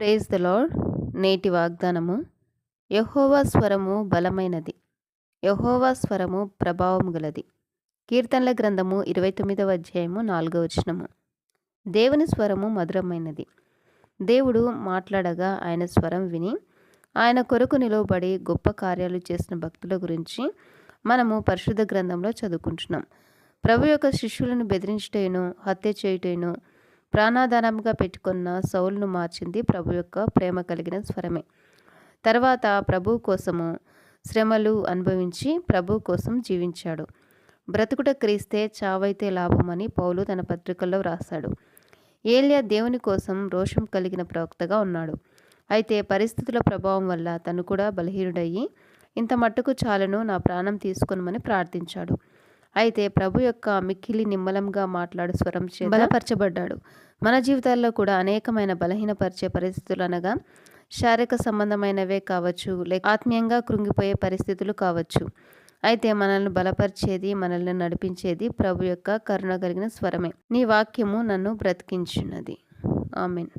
Praise the lord. నేటి వాగ్దానము. యెహోవా స్వరము బలమైనది, యెహోవా స్వరము ప్రభావము గలది. కీర్తనల గ్రంథము 29వ అధ్యాయము 4వ వచనము. దేవుని స్వరము మధురమైనది. దేవుడు మాట్లాడగా ఆయన స్వరం విని ఆయన కొరకు నిలువబడి గొప్ప కార్యాలు చేసిన భక్తుల గురించి మనము పరిశుద్ధ గ్రంథంలో చదువుకుంటున్నాం. ప్రభు యొక్క శిష్యులను బెదిరించుటైను, హత్య చేయుటైను ప్రాణాధారంగా పెట్టుకున్న సౌలును మార్చింది ప్రభు యొక్క ప్రేమ కలిగిన స్వరమే. తర్వాత ప్రభు కోసము శ్రమలు అనుభవించి ప్రభు కోసం జీవించాడు. బ్రతుకుట క్రీస్తే, చావైతే లాభమని పౌలు తన పత్రికల్లో వ్రాశాడు. ఏలియా దేవుని కోసం రోషం కలిగిన ప్రవక్తగా ఉన్నాడు. అయితే పరిస్థితుల ప్రభావం వల్ల తను కూడా బలహీనుడయ్యి ఇంత మట్టుకు చాలును, నా ప్రాణం తీసుకొనమని ప్రార్థించాడు. అయితే ప్రభు యొక్క మిక్కిలి నిమ్మలంగా మాట్లాడు స్వరం చేత బలపరచబడ్డాడు. మన జీవితాల్లో కూడా అనేకమైన బలహీనపరిచే పరిస్థితులు అనగా శారీరక సంబంధమైనవే కావచ్చు, లేక ఆత్మీయంగా కృంగిపోయే పరిస్థితులు కావచ్చు. అయితే మనల్ని బలపరిచేది, మనల్ని నడిపించేది ప్రభు యొక్క కరుణ కలిగిన స్వరమే. నీ వాక్యము నన్ను బ్రతికించున్నది. ఆమేన్.